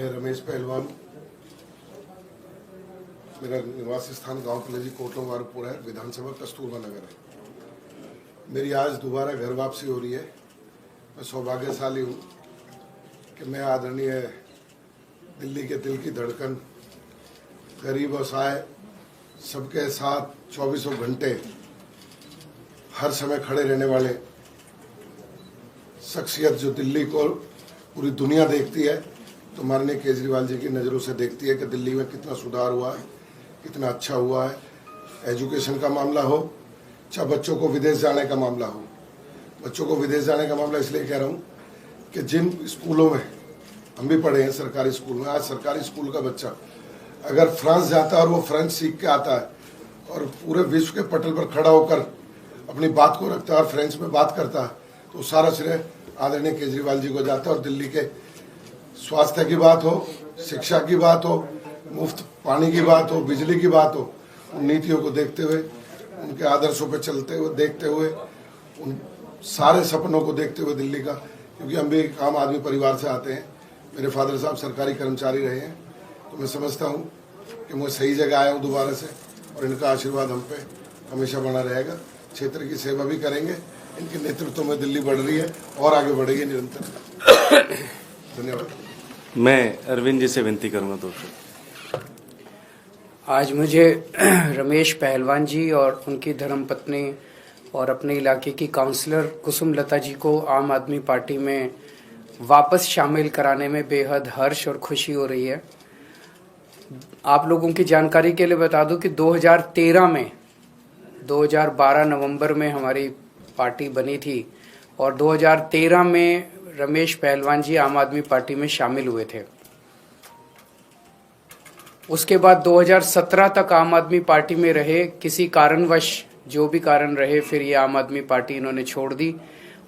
मैं रमेश पहलवान, मेरा निवासी स्थान गांव कलेजी कोटलों वारुपुर है, विधानसभा कस्तूरबा नगर है। मेरी आज दोबारा घर वापसी हो रही है। मैं सौभाग्यशाली हूँ कि मैं आदरणीय दिल्ली के दिल की धड़कन, गरीब और सहाय सबके साथ 24 घंटे हर समय खड़े रहने वाले शख्सियत जो दिल्ली को पूरी दुनिया देखती है, तो माननीय केजरीवाल जी की नज़रों से देखती है कि दिल्ली में कितना सुधार हुआ है, कितना अच्छा हुआ है। एजुकेशन का मामला हो, चाहे बच्चों को विदेश जाने का मामला हो। बच्चों को विदेश जाने का मामला इसलिए कह रहा हूँ कि जिन स्कूलों में हम भी पढ़े हैं, सरकारी स्कूल में, आज सरकारी स्कूल का बच्चा अगर फ्रांस जाता है और वो फ्रेंच सीख के आता है और पूरे विश्व के पटल पर खड़ा होकर अपनी बात को रखता है और फ्रेंच में बात करता है, तो सारा श्रेय आदरणीय केजरीवाल जी को जाता है। और दिल्ली के स्वास्थ्य की बात हो, शिक्षा की बात हो, मुफ्त पानी की बात हो, बिजली की बात हो, उन नीतियों को देखते हुए, उनके आदर्शों पर चलते हुए, देखते हुए, उन सारे सपनों को देखते हुए दिल्ली का, क्योंकि हम भी एक आम आदमी परिवार से आते हैं, मेरे फादर साहब सरकारी कर्मचारी रहे हैं, तो मैं समझता हूँ कि मैं सही जगह आया हूँ दोबारा से, और इनका आशीर्वाद हम पे हमेशा बना रहेगा। क्षेत्र की सेवा भी करेंगे। इनके नेतृत्व में दिल्ली बढ़ रही है और आगे बढ़ेगी निरंतर। धन्यवाद। मैं अरविंद जी से विनती करूंगा दोस्तों। आज मुझे रमेश पहलवान जी और उनकी धर्मपत्नी और अपने इलाके की काउंसलर कुसुम लता जी को आम आदमी पार्टी में वापस शामिल कराने में बेहद हर्ष और खुशी हो रही है। आप लोगों की जानकारी के लिए बता दूं कि 2013 में 2012 नवंबर में हमारी पार्टी बनी थी और 2013 में रमेश पहलवान जी आम आदमी पार्टी में शामिल हुए थे। उसके बाद 2017 तक आम आदमी पार्टी में रहे। किसी कारणवश, जो भी कारण रहे, फिर ये आम आदमी पार्टी इन्होंने छोड़ दी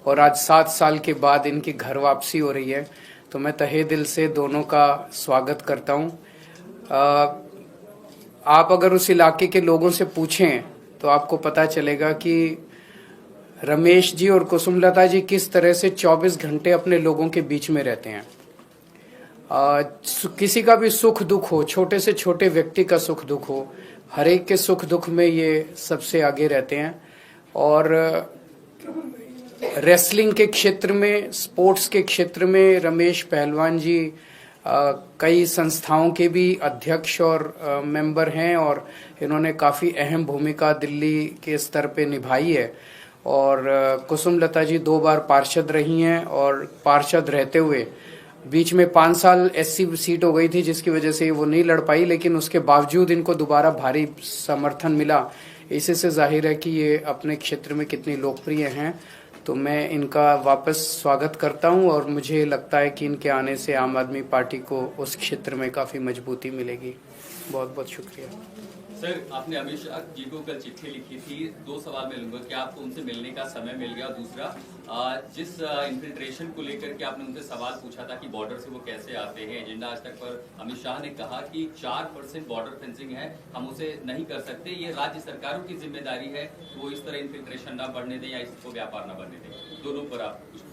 और आज 7 साल के बाद इनकी घर वापसी हो रही है। तो मैं तहे दिल से दोनों का स्वागत करता हूँ। आप अगर उस इलाके के लोगों से पूछें तो आपको पता चलेगा कि रमेश जी और कुसुमलता जी किस तरह से 24 घंटे अपने लोगों के बीच में रहते हैं। किसी का भी सुख दुख हो, छोटे से छोटे व्यक्ति का सुख दुख हो, हर एक के सुख दुख में ये सबसे आगे रहते हैं। और रेसलिंग के क्षेत्र में, स्पोर्ट्स के क्षेत्र में रमेश पहलवान जी कई संस्थाओं के भी अध्यक्ष और मेंबर हैं और इन्होंने काफ़ी अहम भूमिका दिल्ली के स्तर पे निभाई है। और कुसुमलता जी 2 बार पार्षद रही हैं और पार्षद रहते हुए बीच में 5 साल एससी सीट हो गई थी, जिसकी वजह से वो नहीं लड़ पाई, लेकिन उसके बावजूद इनको दोबारा भारी समर्थन मिला। इसी से जाहिर है कि ये अपने क्षेत्र में कितनी लोकप्रिय हैं। तो मैं इनका वापस स्वागत करता हूं और मुझे लगता है कि इनके आने से आम आदमी पार्टी को उस क्षेत्र में काफ़ी मजबूती मिलेगी। बहुत बहुत शुक्रिया। सर, आपने अमित शाह जी को कल चिट्ठी लिखी थी। 2 सवाल मैं लूंगा कि आपको उनसे मिलने का समय मिल गया। दूसरा, जिस इन्फिल्ट्रेशन को लेकर के आपने उनसे सवाल पूछा था कि बॉर्डर से वो कैसे आते हैं, एजेंडा आज तक पर अमित शाह ने कहा कि 4% बॉर्डर फेंसिंग है, हम उसे नहीं कर सकते, ये राज्य सरकारों की जिम्मेदारी है, वो इस तरह इन्फिल्ट्रेशन न बढ़ने दें या इसको व्यापार न बढ़ने दें। दोनों पर आप कुछ।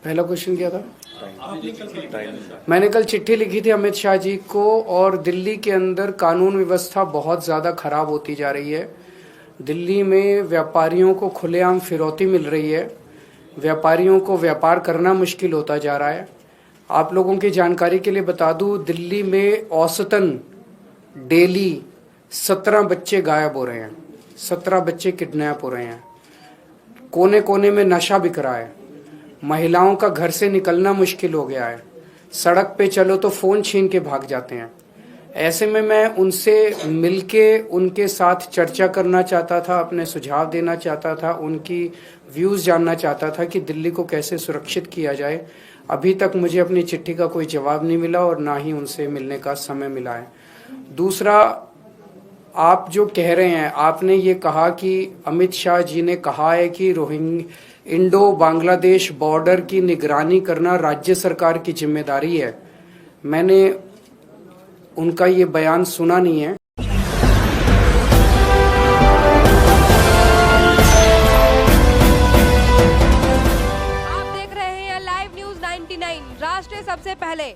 पहला क्वेश्चन क्या था? मैंने कल चिट्ठी लिखी थी अमित शाह जी को, और दिल्ली के अंदर कानून व्यवस्था बहुत ज़्यादा खराब होती जा रही है। दिल्ली में व्यापारियों को खुलेआम फिरौती मिल रही है, व्यापारियों को व्यापार करना मुश्किल होता जा रहा है। आप लोगों की जानकारी के लिए बता दूं, दिल्ली में औसतन डेली 17 बच्चे गायब हो रहे हैं, 17 बच्चे किडनैप हो रहे हैं, कोने कोने में नशा बिक रहा है, महिलाओं का घर से निकलना मुश्किल हो गया है, सड़क पे चलो तो फोन छीन के भाग जाते हैं। ऐसे में मैं उनसे मिलके उनके साथ चर्चा करना चाहता था, अपने सुझाव देना चाहता था, उनकी व्यूज़ जानना चाहता था कि दिल्ली को कैसे सुरक्षित किया जाए। अभी तक मुझे अपनी चिट्ठी का कोई जवाब नहीं मिला और ना ही उनसे मिलने का समय मिला है। दूसरा, आप जो कह रहे हैं, आपने ये कहा कि अमित शाह जी ने कहा है कि इंडो बांग्लादेश बॉर्डर की निगरानी करना राज्य सरकार की जिम्मेदारी है। मैंने उनका ये बयान सुना नहीं है। आप देख रहे हैं लाइव न्यूज 99, राष्ट्र सबसे पहले।